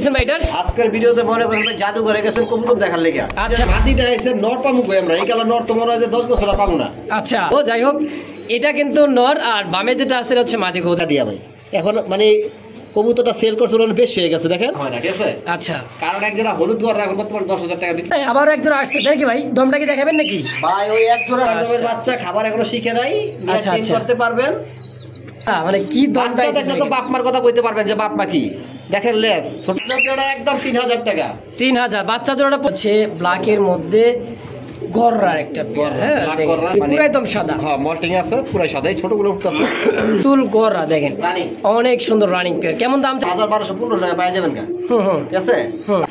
দিয়েছেন ভাই এটার? আজকের ভিডিওতে মনে করেন জাদু করে গেছেন কবুতর দেখার লেগে। আচ্ছা, মাটি দেখাইছে নর পামু কই আমরা, এই কালা নর তো মনে হয় যে 10 বছর পাবো না। আচ্ছা, ও যাই হোক, এটা কিন্তু নর আর বামে যেটা আছে হচ্ছে মাদি কবুতর দিয়া ভাই। এখন মানে কবুতরটা সেল করছে ওরা বেশি হয়ে গেছে, দেখেন হয় না, ঠিক আছে? আচ্ছা, কারণ একজোড়া হলুদ গড় এখন বর্তমান 10,000 টাকা বিক্রি। আবার একজোড়া আসছে দেখি ভাই, দমটা কি দেখাবেন নাকি ভাই? ওই একজোড়া আদমের বাচ্চা খাবার এখনো শিখে নাই, আচ্ছা ট্রেন করতে পারবেন। মানে কি দমটা দেখলে তো বাপ মার কথা কইতে পারবেন যে বাপ মা কি। দেখেন লেস ছোট জোড়া একদম 3000 টাকা। 3000 বাচ্চা জোড়াটা হচ্ছে ব্ল্যাকের মধ্যে গররা একটা পেয়ার। হ্যাঁ, পুরো একদম সাদা। হ্যাঁ, মল্টিং আছে, পুরো সাদা। এই ছোটগুলো উঠতেছে তুল গররা, দেখেন অনেক সুন্দর রানিং পেয়ার। কেমন দাম? 1215 টাকা পাওয়া যাবেন। ঠিক আছে,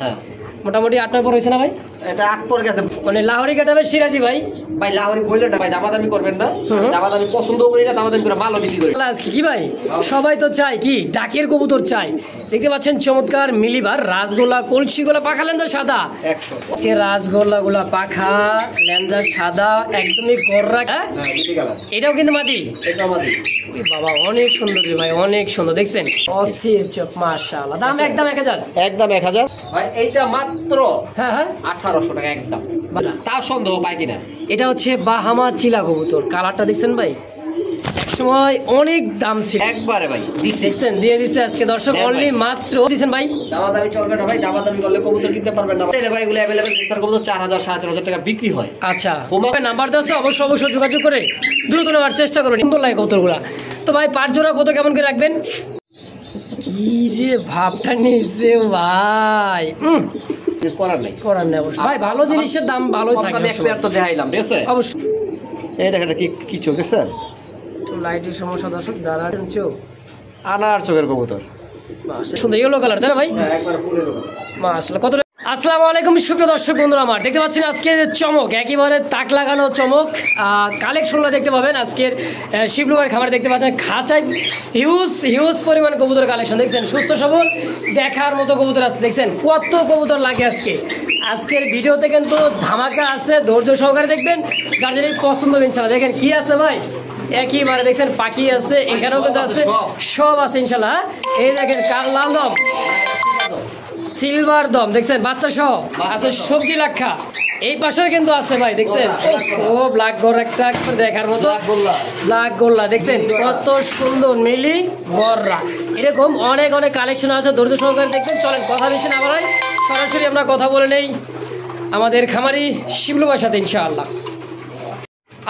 হ্যাঁ মোটামুটি 8 নম্বর হয়েছে না ভাই? এটা 8 পর গেছে। মানে লাহোরি কাটাবে সিরাজি ভাই। ভাই লাহোরি বইলে না ভাই, দামাদামি করবেন না। দামাদামি পছন্দ করি না, দামাদামি করে মালও বিক্রি করি। কি ভাই, সবাই তো চায় কি ডাকের কবুতর চাই। দেখতে পাচ্ছেন চমৎকার মিলিবার রাসগোল্লা, কলসি গোলা, পাখা লেঞ্জা সাদা। আজকে রাসগোল্লা গুলা পাখা লেঞ্জা সাদা, একদমই গররা। এটাও কিন্তু মাটি, এটাও মাটি। বাবা অনেক সুন্দর রে ভাই, অনেক সুন্দর। দেখছেন অস্থির চোখ, মাশাআল্লাহ। দাম একদম 1000। একদম 1000 ভাই। এইটা মাত্র হ্যাঁ 1800 টাকা একদম। তার সন্দেহ পাই কিনা। এটা হচ্ছে বাহামা চিলা কবুতর, কালারটা দেখছেন ভাই, একসময় অনেক দাম ছিল। একবারে ভাই দেখছেন দিয়ে দিচ্ছে আজকে দর্শক অনলি মাত্র দিচ্ছেন ভাই। দামাদামি চলবে না ভাই, দামাদামি করলে কবুতর কিনতে পারবেন না ভাই। এগুলো अवेलेबल স্টার কবুতর 4000 4500 টাকা বিক্রি হয়। আচ্ছা, তোমার নাম্বার দেওয়া আছে, অবশ্যই যোগাযোগ করে দ্রুত নেওয়ার চেষ্টা করবেন। সুন্দর লাগে কবুতরগুলা। তো ভাই পাঁচ জোড়া কত কেমন করে রাখবেন? কি যে ভাবটা নিচ্ছে ভাই, করার নেই অবশ্যই ভাই। ভালো জিনিসের দাম ভালোই থাকে। তো দেখাইলাম, ঠিক আছে? অবশ্যই। এই দেখেন কি চোখ স্যার, লাইটের সমস্যা দর্শক, দাঁড়ান চোখ, আনার চোখের কবুতর সুন্দর ইয়েলো কালার, তাই না ভাই? মাশাআল্লাহ। কত? আসসালামু আলাইকুম সুপ্রিয় দর্শক বন্ধুরা, আমার দেখতে পাচ্ছেন আজকে চমক, একেবারে তাক লাগানো চমক কালেকশনগুলো দেখতে পাবেন। আজকের শিবলুবার খাবার দেখতে পাচ্ছেন, খাঁচায় হিউজ পরিমাণ কবুতর কালেকশন। দেখছেন সুস্থ সবল দেখার মতো কবুতর আছে। দেখছেন কত কবুতর লাগে আজকের ভিডিওতে কিন্তু ধামাকা আছে, ধৈর্য সহকারে দেখবেন, যার জন্য পছন্দ হবে ইনশাআল্লাহ। দেখেন কি আছে ভাই, একইবারে দেখছেন পাখি আছে, এখানেও কিন্তু আছে, সব আছে ইনশাআল্লাহ। এই দেখেন কাল লাল দম, সিলভার দম, দেখছেন বাচ্চা সহ আছে, সবজি লাক্ষা এই পাশেও কিন্তু আছে ভাই। দেখছেন ও ব্ল্যাক গোর একটা দেখার মতো ব্ল্যাক গোল্লা, দেখছেন কত সুন্দর মিলি গররা। এরকম অনেক কালেকশন আছে, ধৈর্য সহকারে দেখবেন। চলেন কথা বেশি না বলাই, সরাসরি আমরা কথা বলে নেই আমাদের খামারি শিবলু ভাইয়ের সাথে ইনশাআল্লাহ।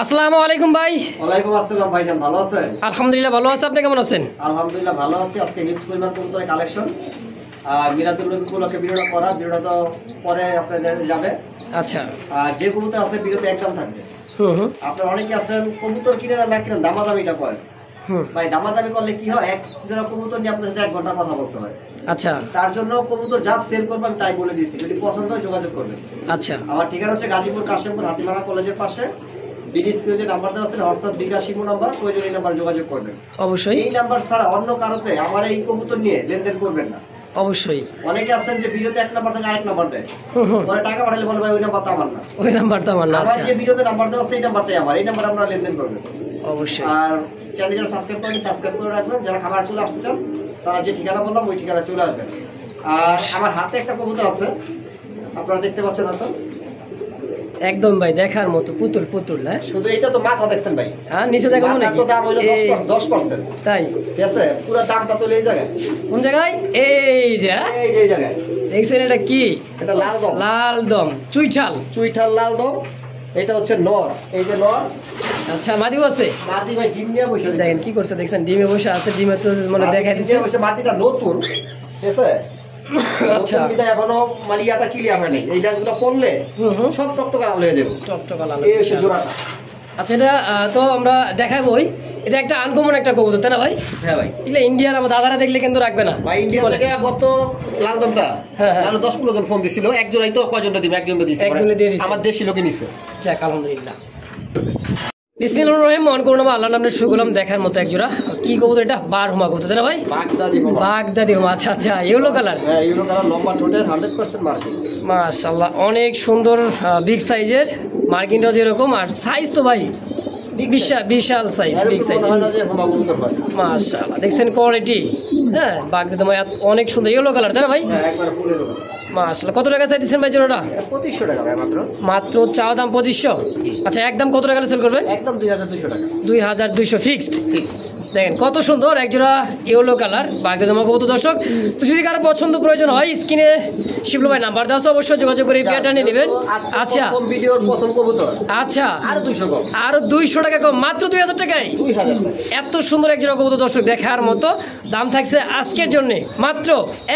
আসসালামু আলাইকুম ভাই। ওয়ালাইকুম আসসালাম ভাইজান, ভালো আছেন? আলহামদুলিল্লাহ ভালো আছি, আপনি কেমন আছেন? আলহামদুলিল্লাহ ভালো আছি। আজকে নিউজ পরিমাণ কবুতরের কালেকশন আর মিরাদুল নবী উপলক্ষে ভিডিওটা করা, ভিডিওটা তো পরে আপনাদের যাবে। আচ্ছা, আর যে কবুতর আছে ভিডিওতে একদম থাকবে। আপনারা অনেকে আছেন কবুতর কিনে না কিনেন, দামাদামিটা করেন ভাই। দামাদামি করলে কি হয়, এক জোড়া কবুতর নিয়ে আপনার সাথে 1 ঘন্টা কথা বলতে হয়। আচ্ছা, তার জন্য কবুতর যা সেল করবেন তাই বলে দিচ্ছি, যদি পছন্দ হয় যোগাযোগ করবেন। আচ্ছা, আমার ঠিকানা হচ্ছে গাজীপুর কাশিমপুর হাতিমারা কলেজের পাশে। বিডিএসপিও যে নাম্বার দেওয়া আছে, হোয়াটসঅ্যাপ বিকাশ ইমো নাম্বার, প্রয়োজন এই নাম্বার যোগাযোগ করবেন অবশ্যই। এই নাম্বার ছাড়া অন্য কারোতে আমার এই কবুতর নিয়ে লেনদেন করবেন না অবশ্যই। অনেকে আছেন যে ভিডিওতে 1 নাম্বার থেকে আরেক নাম্বার দেয়, পরে টাকা পাঠালে বলে ভাই ওই নাম্বারটা আমার না, ওই নাম্বারটা আমার না। আমার যে ভিডিওতে নাম্বার দেওয়া আছে এই নাম্বারটাই আমার, এই নাম্বার আপনারা লেনদেন করবেন অবশ্যই। আর চ্যানেল যারা সাবস্ক্রাইব করে রাখবেন, যারা খাবার চলে আসতে চান তারা যে ঠিকানা বললাম ওই ঠিকানা চলে আসবেন। আর আমার হাতে একটা কবুতর আছে, আপনারা দেখতে পাচ্ছেন না তো? একদম ভাই দেখার মতো পুতুল। হ্যাঁ, শুধু এটা তো মাথা দেখছেন ভাই, হ্যাঁ নিচে দেখা মনে তো দাম হলো 10%। তাই ঠিক আছে, পুরো দামটা তো এই জায়গায়। কোন জায়গায়? এই জায়গায় দেখছেন। এটা কি? এটা লাল দম চুইঠাল লাল দম। এটা হচ্ছে নর, এই যে নর। আচ্ছা, মাদিও আছে? মাদি ভাই ডিম নিয়ে বসে দেখেন কি করছে, দেখছেন ডিমে বসে আছে। ডিমে তো মানে দেখাই দিচ্ছে মাদিটা নতুন, ঠিক আছে? আচ্ছা, এখনো মানে ইয়াটা ক্লিয়ার হয় নাই। এই লেন্সগুলো পড়লে সব টকটকা লাল হয়ে যাবে, টকটকা লাল। এই হচ্ছে জোড়াটা। আচ্ছা, এটা তো আমরা দেখাবোই। এটা একটা আনকমন একটা কবুতর, তাই না ভাই? হ্যাঁ ভাই, এগুলো ইন্ডিয়ার আমার দাদারা দেখলে কিন্তু রাখবে না ভাই। ইন্ডিয়া থেকে গত লাল দমটা 10-15 জন ফোন দিছিল, একজনই তো কয়জনটা দিবে, একজনটা দিছে, একজনে দিয়ে দিছে। আমার দেশি লোকে নিছে। যাক আলহামদুলিল্লাহ। বিসমিল্লাহির রহমানির রহিম। মন করুন আল্লাহর নামে শুরু করলাম। দেখার মতো এক জোড়া কি কবুতর এটা? বারহুমা কবুতর, তাই না ভাই? বাগদাদি হুমা। আচ্ছা, ইয়েলো কালার। হ্যাঁ, ইয়েলো কালার, লম্বা ঠোঁটের 100% মার্কিং। মাশাআল্লাহ, অনেক সুন্দর বিগ সাইজের, মার্কিংটাও যেরকম, আর সাইজ তো ভাই বিশাল সাইজ, বিগ সাইজ। মাশাআল্লাহ, দেখছেন কোয়ালিটি হ্যাঁ বাগদি তোমার অনেক সুন্দর ইয়েলো কালার তাই না ভাই? হ্যাঁ একবার ফুলের উপর। মাশাআল্লাহ কত টাকা চাইতেছেন ভাই জোড়াটা? 2500 টাকা ভাই মাত্র। মাত্র চাওয়া দাম 2500। আচ্ছা একদম কত টাকা সেল করবেন? একদম 2200 টাকা। 2200 ফিক্সড। দেখেন কত সুন্দর একজোড়া ইয়েলো কালার বাগদি তোমার কবুতর দর্শক। তো যদি কারো পছন্দ প্রয়োজন হয় স্ক্রিনে শিবলু ভাই নাম্বার দেওয়া আছে, অবশ্যই যোগাযোগ করে পেয়ারটা নিয়ে নেবেন। আচ্ছা প্রথম ভিডিওর প্রথম কবুতর। আচ্ছা আরো 200 কম। আরো 200 টাকা কম, মাত্র 2000 টাকায় 2000 টাকা। এত সুন্দর একজোড়া কবুতর দর্শক দেখার মতো। দাম থাকছে আজকের জন্য মাত্র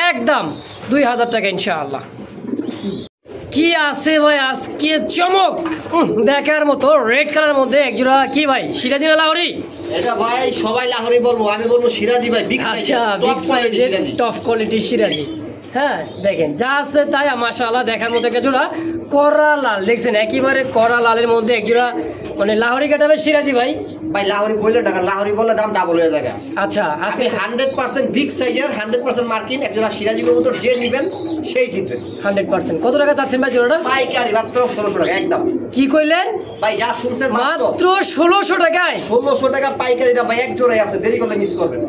একদম 2000 টাকা ইনশাআল্লাহ। কি আছে ভাই আজকে চমক দেখার মতো রেড কালার মধ্যে একজোড়া কি ভাই সিরাজি না লাহোরি? এটা ভাই সবাই লাহোরি বলবো, আমি বলবো সিরাজি ভাই। Big size. আচ্ছা বিগ সাইজের টপ কোয়ালিটির সিরাজি। হ্যাঁ দেখেন যা আছে তাই মাশাআল্লাহ দেখার মতো একটা জোড়া কড়া লাল। দেখছেন একেবারে কড়া লালের মধ্যে একজোড়া মানে লাহোরি কাটাবের সিরাজি ভাই। ভাই লাহোরি বললে টাকা, লাহোরি বললে দাম ডাবল হয়ে যায়। আচ্ছা আজকে 100% বিগ সাইজের 100% মার্কিং একজোড়া সিরাজি কবুতর যে নেবেন সেই জিতবে 100%। কত টাকা চাচ্ছেন ভাই জোড়াটা? পাইকারি মাত্র 1600 টাকা একদম। কি কইলেন ভাই যা শুনছেন মাত্র 1600 টাকায়? 1600 টাকা পাইকারি দাম ভাই, এক জোড়াই আছে, দেরি করলে মিস করবেন।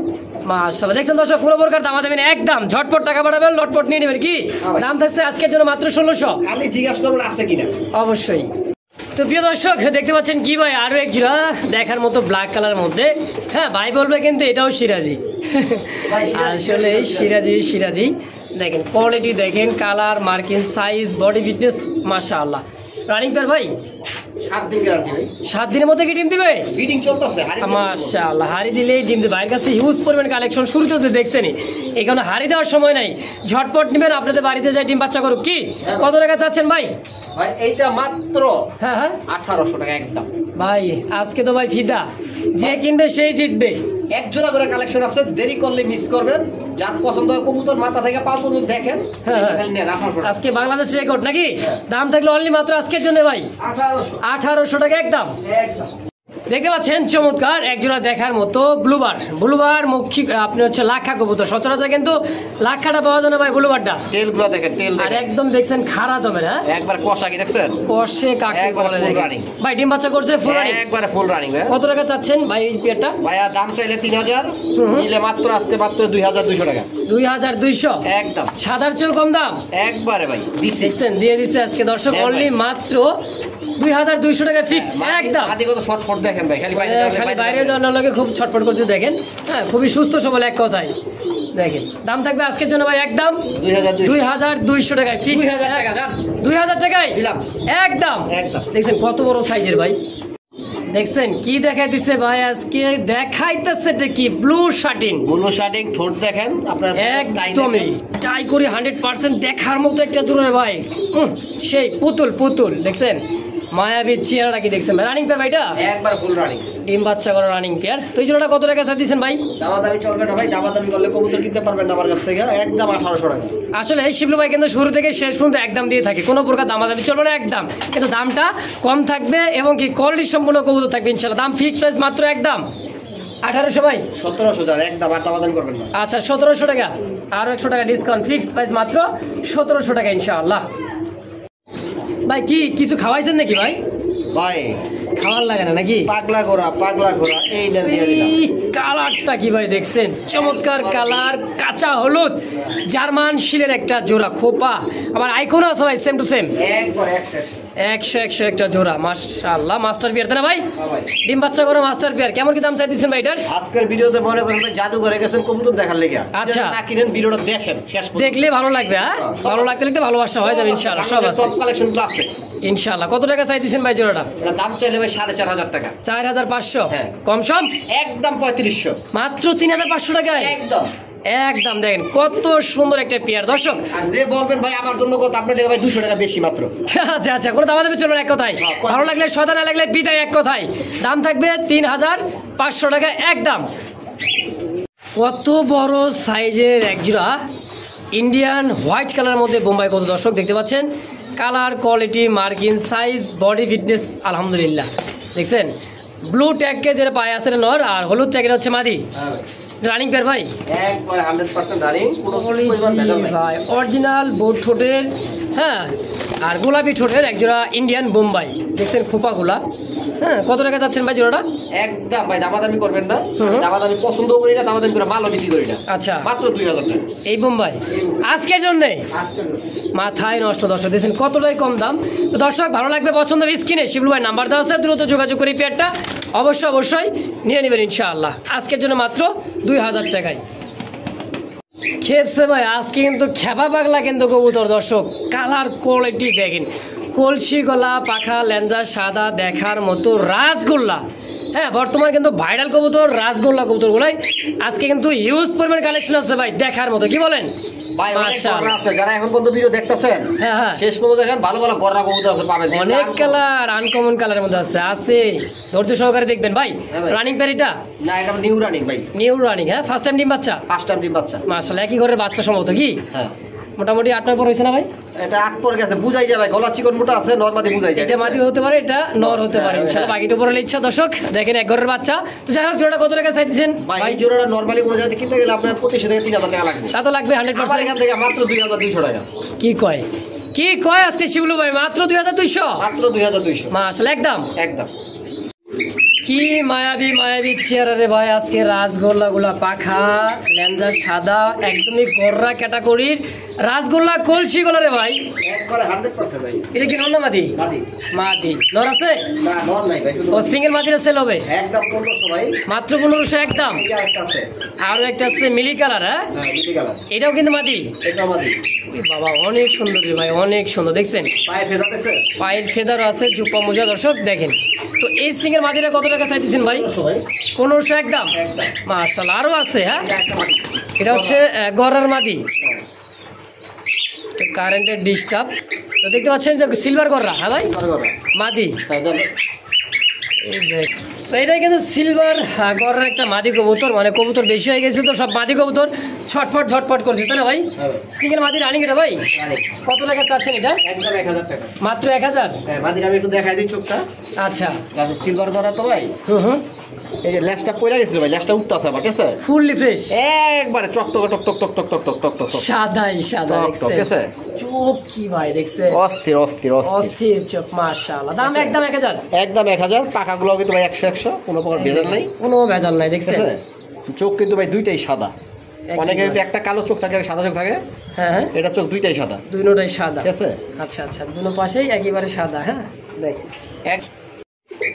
মাশাআল্লাহ দেখছেন দর্শক কোনো প্রকার দাম দেবেন একদম ঝটপট টাকা পাঠাবেন লটপট নিয়ে নেবেন। কি দাম থাকছে আজকের জন্য মাত্র 1600। খালি জিজ্ঞাসা করবেন আছে কিনা। অবশ্যই। তো প্রিয় দর্শক দেখতে পাচ্ছেন কি ভাই আরো এক জোড়া দেখার মতো ব্ল্যাক কালার মধ্যে। হ্যাঁ ভাই বলবে কিন্তু এটাও সিরাজি। আসলে সিরাজি দেখেন কোয়ালিটি দেখেন, colour marking size body fitness মাশাআল্লাহ। রানিং পেয়ার ভাই 7 দিন গ্যারান্টি ভাই। 7 দিনের মধ্যে কি ডিম দিবে? ব্রিডিং চলতেছে। মাশাআল্লাহ হাড়ি দিলেই ডিম দিবে। ভাইয়ের কাছে হিউজ পরিমাণ কালেকশন শুরুতে তো দেখছেনই, এখানে হাড়ি দেওয়ার সময় নাই, ঝটপট নেবেন আপনাদের বাড়িতে যাই ডিম বাচ্চা করুক। কি কত টাকা চাচ্ছেন ভাই? ভাই এইটা মাত্র হ্যাঁ 1800 টাকা একদম। ভাই আজকে তো ভাই ফিদা, যে কিনবে সেই জিতবে। এক জোড়া করে কালেকশন আছে, দেরি করলে মিস করবেন। যার পছন্দ হয় কবুতর মাথা থেকে পা পর্যন্ত দেখেন। আজকে বাংলাদেশ রেকর্ড নাকি? দাম থাকলে অনলি মাত্র আজকের জন্য ভাই 1800 টাকা একদম। দেখতে পাচ্ছেন চমৎকার একজোড়া দেখার মতো ব্লুবার মক্ষী আপনি হচ্ছে লাক্ষা কবুতর। সচরাচর কিন্তু লাক্ষাটা পাওয়া যায় না ভাই, ব্লুবারটা টেলগুলো দেখেন, টেল আর একদম দেখছেন খাড়া দমের। হ্যাঁ একবার কষা কি দেখছেন? কষে কাকে বলে দেখেন ভাই। ডিম বাচ্চা করছে ফুল রানিং, একবারে ফুল রানিং। কত টাকা চাচ্ছেন ভাই এই পেয়ারটা? ভাইয়া দাম চাইলে 3000, নিলে মাত্র আজকে মাত্র 2200 টাকা। 2200 একদম। সাদার চেয়েও কম দাম একবারে ভাই দিছি। দেখছেন দিয়ে দিচ্ছে আজকে দর্শক অনলি মাত্র 2200 টাকা ফিক্সড একদম। আদি কত শর্টফট দেখেন ভাই, খালি বাইরে যাওয়ার লোকে খুব ছটফট করতে দেখেন। হ্যাঁ খুবই সুস্থ সবল এক কথায় দেখেন। দাম থাকবে আজকের জন্য ভাই একদম 2200 টাকায় ফিক্সড। 2000 টাকায় দিলাম একদম। দেখছেন কত বড় সাইজের ভাই, দেখছেন কি দেখাই দিচ্ছে ভাই আজকে? দেখাইতেছে কি ব্লু শার্টিং ঠোঁট দেখেন আপনারা একদমই ট্রাই করি 100% দেখার মতো একটা জোরে ভাই। সেই পুতুল দেখছেন মায়াবী চেহারাটা কি দেখছেন ভাই? রানিং পেয়ার ভাইটা একবার ফুল রানিং, ডিম বাচ্চা করা রানিং পেয়ার। তো এই জোড়াটা কত টাকা দিচ্ছেন ভাই? দামাদামি চলবে না ভাই, দামাদামি করলে কবুতর কিনতে পারবেন না আমার কাছ থেকে। একদম 1800 টাকা। আসলে এই শিবলু ভাই কিন্তু শুরু থেকে শেষ পর্যন্ত একদম দিয়ে থাকে, কোনো প্রকার দামাদামি চলবে না একদম। কিন্তু দামটা কম থাকবে এবং কি কোয়ালিটি সম্পূর্ণ কবুতর থাকবে ইনশাআল্লাহ। দাম ফিক্সড প্রাইস মাত্র একদম 1800 ভাই। 1700 একদম, আর দামাদামি করবেন না। আচ্ছা 1700 টাকা, আরো 100 টাকা ডিসকাউন্ট, ফিক্সড প্রাইস মাত্র 1700 টাকা ইনশাআল্লাহ। ভাই কি কিছু খাওয়াইছেন নাকি ভাই? ভাই খাওয়ার লাগে না নাকি? পাগলা ঘোড়া এই না দিয়ে দিলাম। কালারটা কি ভাই দেখছেন? চমৎকার কালার, কাঁচা হলুদ জার্মান শিলের একটা জোড়া খোপা, আবার আইকনও আছে ভাই সেম টু সেম। একবার 100 একটা জোড়া মাশাআল্লাহ। মাস্টার পিয়ার তাই না ভাই? ডিম বাচ্চা করে মাস্টার পিয়ার। কেমন কি দাম চাই দিচ্ছেন ভাই এটার? আজকের ভিডিওতে মনে করেন ভাই জাদু করে গেছেন কবুতর দেখার লেগে। আচ্ছা না কিনেন ভিডিওটা দেখেন শেষ পর্যন্ত, দেখলে ভালো লাগবে। হ্যাঁ ভালো লাগতে ভালোবাসা হয়ে যাবে ইনশাআল্লাহ। সব আছে সব কালেকশন আছে ইনশাআল্লাহ। কত টাকা চাই দিচ্ছেন ভাই জোড়াটা? এটা দাম চাইলে ভাই 4500 টাকা। 4500 হ্যাঁ কম সম একদম 3500, মাত্র 3500 টাকায় একদম। দেখেন কত সুন্দর একটা পেয়ার দর্শক। আর যে বলবেন ভাই আমার জন্য কত, আপনার টাকা ভাই 200 টাকা বেশি মাত্র। আচ্ছা কোনো দামাদামি চলবে না এক কথায়। ভালো লাগলে সদা, না লাগলে বিদায় এক কথায়। দাম থাকবে 3500 টাকা একদম। কত বড় সাইজের একজোড়া ইন্ডিয়ান হোয়াইট কালারের মধ্যে বোম্বাই কত দর্শক দেখতে পাচ্ছেন। Colour quality marking size body fitness আলহামদুলিল্লাহ। দেখছেন ব্লু ট্যাগকে যেটা পায়ে আছে নর, আর হলুদ ট্যাগের হচ্ছে মাদি। রানিং পেয়ার ভাই একবারে 100% রানিং, কোনো পরিমাণ ভেজাল নাই ভাই। অরিজিনাল বোট ঠোঁটের, হ্যাঁ আর গোলাপি ঠোঁটের একজোড়া ইন্ডিয়ান বোম্বাই। দেখছেন খোপাগুলা হ্যাঁ, কত টাকা যাচ্ছেন ভাই জোড়াটা? একদম ভাই দামাদামি করবেন না, দামাদামি পছন্দ করি না, দামাদামি করে মালও বিক্রি করি না। আচ্ছা, মাত্র 2000 টাকা এই বোম্বাই আজকের জন্য মাথায় নষ্ট। দর্শক দেখছেন কতটাই কম দাম। তো দর্শক ভালো লাগবে, পছন্দ স্ক্রিনে শিবলু ভাই নাম্বার দেওয়া আছে, দ্রুত যোগাযোগ করে পেয়ারটা অবশ্যই নিয়ে নেবেন ইনশাআল্লাহ। আজকের জন্য মাত্র 2000 টাকায়। খেপসে ভাই আজকে কিন্তু খেপা পাগলা কিন্তু কবুতর। দর্শক কালার কোয়ালিটি দেখেন, কলসি গলা, পাখা লেঞ্জা সাদা, দেখার মতো রাসগোল্লা। হ্যাঁ, বর্তমানে কিন্তু ভাইরাল কবুতর রাসগোল্লা কবুতরগুলাই আজকে কিন্তু হিউজ পরিমাণ কালেকশন আছে ভাই, দেখার মতো। কি বলেন ভাই? মাশাআল্লাহ আছে, যারা এখন পর্যন্ত ভিডিও দেখতেছেন হ্যাঁ শেষ পর্যন্ত দেখেন, ভালো ভালো গররা কবুতর আছে পাবেন, অনেক কালার, আনকমন কালারের মধ্যে আছে ধৈর্য সহকারে দেখবেন ভাই। রানিং প্যারিটা না, এটা নিউ রানিং ভাই, নিউ রানিং। হ্যাঁ, ফার্স্ট টাইম ডিম বাচ্চা, ফার্স্ট টাইম ডিম বাচ্চা। মাশাআল্লাহ, একই ঘরের বাচ্চা সম্ভবত কি? হ্যাঁ, মোটামুটি 8 পর হয়েছে না ভাই? এটা 8 পর গেছে, বুঝাই যায় ভাই, গলা চিকন মোটা আছে, নরমাদি বুঝাই যায়। এটা মাদি হতে পারে, এটা নর হতে পারে ইনশাআল্লাহ, বাকিটা উপরে ইচ্ছা। দর্শক দেখেন এক ঘরের বাচ্চা। তো যাই হোক, জোড়াটা কত টাকা চাইতেছেন ভাই? জোড়াটা নরমালি কোনো জায়গায় কিনতে গেলে আপনার 2500 থেকে 3000 টাকা লাগবে। তা তো লাগবে 100%। এখান থেকে মাত্র 2200 টাকা। কি কয় আজকে শিবলু ভাই? মাত্র 2200, মাত্র 2200। মাশাআল্লাহ, একদম। কি মায়াবী চেহারা রে ভাই আজকে। রাসগোল্লা গুলা, পাখা লেঞ্জা সাদা, একদমই গররা ক্যাটাগরির রাসগোল্লা কলসি গোলা রে ভাই, একবারে 100% ভাই। এটা কি নর না মাদি? মাদি। নর আছে না? নর নাই ভাই, ও সিঙ্গেল মাদিরা সেল হবে একদম 1500 ভাই, মাত্র 1500 একদম। এই একটা আছে, আরো একটা আছে মিলি কালার। হ্যাঁ, মিলি কালার, এটাও কিন্তু মাদি। এটা মাদি। বাবা অনেক সুন্দর রে ভাই, অনেক সুন্দর। দেখছেন পায়ের ফেদা আছে, পায়ের ফেদারও আছে, জুপা মোজা। দর্শক দেখেন তো এই সিঙ্গেল মাদিরা কত টাকা চাইতেছেন ভাই? 1500 একদম। মাশাআল্লাহ, আরো আছে। হ্যাঁ, এটা হচ্ছে গড়ার মাদি, কারেন্টের ডিস্টার্ব। তো দেখতে পাচ্ছেন সিলভার গড়া। হ্যাঁ ভাই, মাদি। এই দেখ, তো এটাই কিন্তু সিলভার গড়ার একটা মাদি কবুতর। মানে কবুতর বেশি হয়ে গেছে তো সব মাদি কবুতর ঝটপট করে দিতে না ভাই। সিঙ্গেল মাদি রানিং এটা ভাই কত টাকা চাচ্ছেন এটা? একদম 1000 টাকা, মাত্র 1000। হ্যাঁ, মাদির আমি একটু দেখাই দিই চোখটা। আচ্ছা, কারণ সিলভার গড়া তো ভাই। এই যে লেজটা পড়ে গেছিল ভাই, লেজটা উঠতেছে আমার, ঠিক আছে? ফুললি ফ্রেশ, একবারে চকচক সাদাই সাদা। দেখছেন চোখ কি ভাই দেখছেন? অস্থির চোখ, মাশাআল্লাহ। দাম একদম 1000, একদম 1000। পাখাগুলো কিন্তু ভাই 100 কোনো প্রকার ভেজাল নাই, কোনো ভেজাল নাই। দেখছেন চোখ কিন্তু ভাই দুইটাই সাদা। অনেকে যদি একটা কালো চোখ থাকে, সাদা চোখ থাকে, হ্যাঁ, এটা চোখ দুইটাই সাদা, দুটোটাই সাদা, ঠিক আছে? আচ্ছা, দুটো পাশেই একেবারে সাদা। হ্যাঁ, দেখ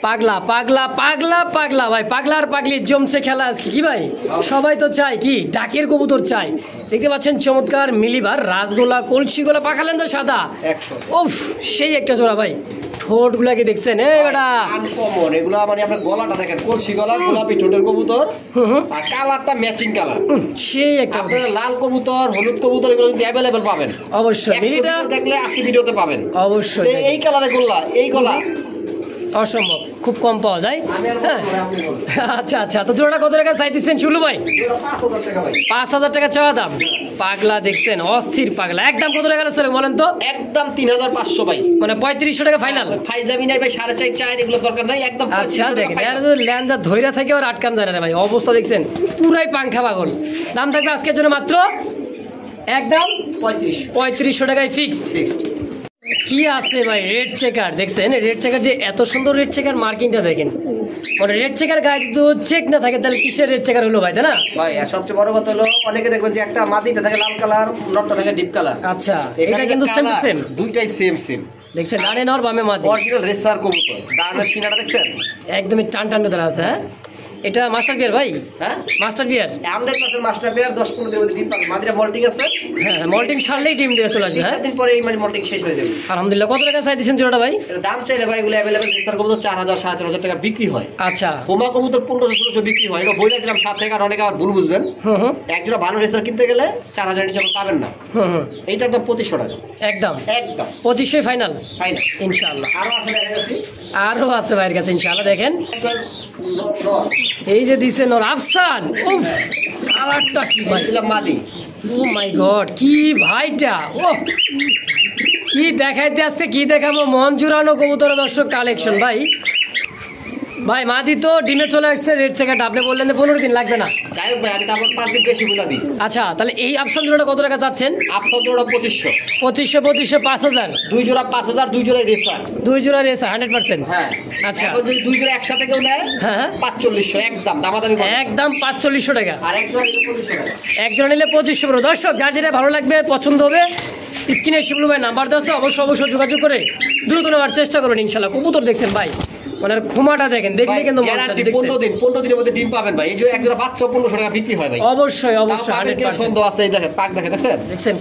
পাগলা ভাই, পাগলা আর পাগলির জমছে খেলা আজকে। কি ভাই, সবাই তো চায় কি ডাকের কবুতর চাই। দেখতে পাচ্ছেন চমৎকার মিলিবার রাসগোলা কলসি গোলা, পাখা লেঞ্জা সাদা। উফ, সেই একটা জোড়া ভাই। ঠোঁট গুলাকে দেখছেন? এই বেটা আনকমন এগুলা, মানে আপনার গলাটা দেখেন, কলসি গলা, গোলাপি ঠোঁটের কবুতর, আর কালারটা ম্যাচিং কালার। সেই একটা লাল কবুতর, হলুদ কবুতর এগুলো কিন্তু অ্যাভেলেবল পাবেন অবশ্যই। মিলিটা দেখলে 80 ভিডিওতে পাবেন অবশ্যই। এই কালারে গোল্লা, এই গলা অসম্ভব, খুব কম পাওয়া যায়। আচ্ছা, তো জোড়াটা কত টাকা চাইতেছেন শুলু ভাই? 5000 টাকা চাওয়া দাম। পাগলা দেখছেন, অস্থির পাগলা। একদম কত টাকা স্যার বলেন তো? একদম 3500 ভাই, মানে 3500 টাকা ফাইনাল। ফাইজামি নাই ভাই, 4.5 এগুলো দরকার নাই, একদম। আচ্ছা দেখেন, ল্যাঞ্জা ধইরা থেকে আর আটকান যায় না ভাই, অবস্থা দেখছেন পুরাই পাংখা পাগল। দাম থাকবে আজকের জন্য মাত্র একদম 3500 টাকায় ফিক্সড। কি আছে ভাই, রেড চেকার দেখছেন? রেড চেকার যে এত সুন্দর রেড চেকার মার্কিংটা দেখেন। মানে রেড চেকার গায়ে যদি চেক না থাকে তাহলে কিসের রেড চেকার হলো ভাই, তাই না ভাই? সবচেয়ে বড় কথা হলো, অনেকে দেখবেন যে একটা মাদিটা থাকে লাল কালার, নটটা থাকে ডিপ কালার। আচ্ছা, এটা কিন্তু সেম দুইটাই সেম দেখছেন, ডানে নর বামে মাদি, অরিজিনাল রেসার কবুতর। ডানের সিনাটা দেখছেন একদমই টান ধরা আছে। হ্যাঁ, এটা মাস্টার বিয়ার ভাই। হ্যাঁ, মাস্টার বিয়ার, আমাদের কাছে মাস্টার বিয়ার 10-15 দিনের মধ্যে ডিম পাবে। মাদিরা মল্টিং আছে, হ্যাঁ, মল্টিং ছাড়লেই ডিম দিয়ে চলে আসবে। হ্যাঁ, 3 দিন পরেই মানে মল্টিং শেষ হয়ে যাবে আলহামদুলিল্লাহ। কত টাকা চাই দিয়েছেন জোড়াটা ভাই? এর দাম চাইলে ভাই এগুলো अवेलेबल রেসার কবুতর 4000 4500 টাকা বিক্রি হয়। আচ্ছা, হোমা কবুতর 1500 বিক্রি হয়। এটা বইলা দিলাম 7 টাকা, অনেকে আবার ভুল বুঝবেন। একজোড়া ভালো রেসার কিনতে গেলে 4000 নিচে পাবেন না। এইটার দাম 2500 টাকা একদম 2500 ফাইনাল ইনশাআল্লাহ। আরো আছে ভাইয়ের কাছে ইনশাআল্লাহ। দেখেন এই যে দিছে নর আফসান, উফ কালারটা কি ভাই, মাদি। ও মাই গড, কি ভাইটা, ও কি দেখাইতে আসছে, কি দেখাবো, মন জুড়ানো কবুতর দর্শক কালেকশন ভাই। ভাই মাদি তো ডিমে চলে আসছে রেড চেকারটা, আপনি বললেন যে 15 দিন লাগবে না। যাই হোক ভাই, আমি তারপর 5 দিন বেশি বলে দিই। আচ্ছা, তাহলে এই আফসান জোড়াটা কত টাকা চাচ্ছেন? আফসান জোড়া 2500। 2500 5000। 2 জোড়া 5000, 2 জোড়া রেসার। 2 জোড়া রেসার 100%। হ্যাঁ আচ্ছা, এখন যদি 2 জোড়া একসাথে কেউ নেয়, হ্যাঁ 4500 একদম দামাদামি করে। একদম 4500 টাকা। আর এক জোড়া নিলে 2500 টাকা। এক জোড়া নিলে 2500 টাকা। দর্শক, যার যেটা ভালো লাগবে, পছন্দ হবে, স্ক্রিনে শিবলু ভাই নাম্বার দেওয়া আছে, অবশ্যই যোগাযোগ করে দ্রুত নেওয়ার চেষ্টা করবেন ইনশাল্লাহ। কবুতর দেখছেন ভাই, মানে ক্ষমাটা দেখেন, দেখলে কিন্তু 15 দিনের মধ্যে ডিম পাবেন ভাই। এই যে এক জোড়া বাচ্চা 1500 টাকা বিক্রি হয় ভাই। অবশ্যই 100% সুন্দর আছে। এই দেখেন পাক দেখেন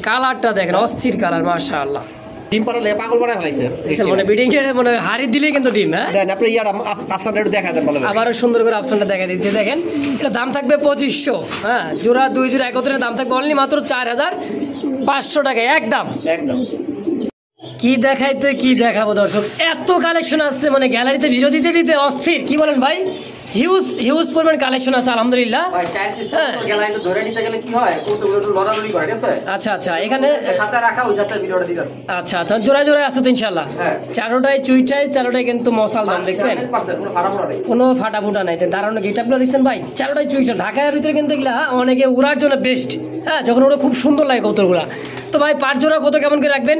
কালারটা দেখেন, অস্থির কালার মাশাআল্লাহ। ডিম পারলে পাগল বানায় ফেলাইছে দেখছেন, মানে বিডিং এর মানে হাড়ি দিলেই কিন্তু ডিম। হ্যাঁ দেন আপনি ইয়ার আফসানটা একটু দেখা দেন ভালো করে। আবারও সুন্দর করে অপশনটা দেখা দিচ্ছে, দেখেন এটা দাম থাকবে 2500। হ্যাঁ, জোড়া 2 জোড়া একত্রে দাম থাকবে অনলি মাত্র 4500 টাকা একদম। কি দেখাইতে কি দেখাবো দর্শক, এত কালেকশন আছে, মানে গ্যালারিতে ভিডিও দিতে দিতে অস্থির। কি বলেন ভাই, হিউজ পরিমাণ কালেকশন আছে আলহামদুলিল্লাহ। গ্যালারিতে ধরে নিতে গেলে কি হয়, কতগুলো একটু লড়ালড়ি করে, ঠিক আছে? আচ্ছা, এখানে খাঁচা রাখা ওই যাচ্ছে ভিডিওটা দিতে আছে। আচ্ছা, জোড়ায় আছে তো ইনশাআল্লাহ। চারোটাই চুইটাই, চারোটাই কিন্তু মশাল দাম দেখছেন, কোনো ফাটাফুটা নাই। দাঁড়ানো গেটআপগুলো দেখছেন ভাই, চারোটাই চুইটা। ঢাকার ভিতরে কিন্তু এগুলা অনেকে উড়ার জন্য বেস্ট। হ্যাঁ, যখন ওরা খুব সুন্দর লাগে কবুতরগুলা। তো ভাই পার জোড়া কত কেমন করে রাখবেন?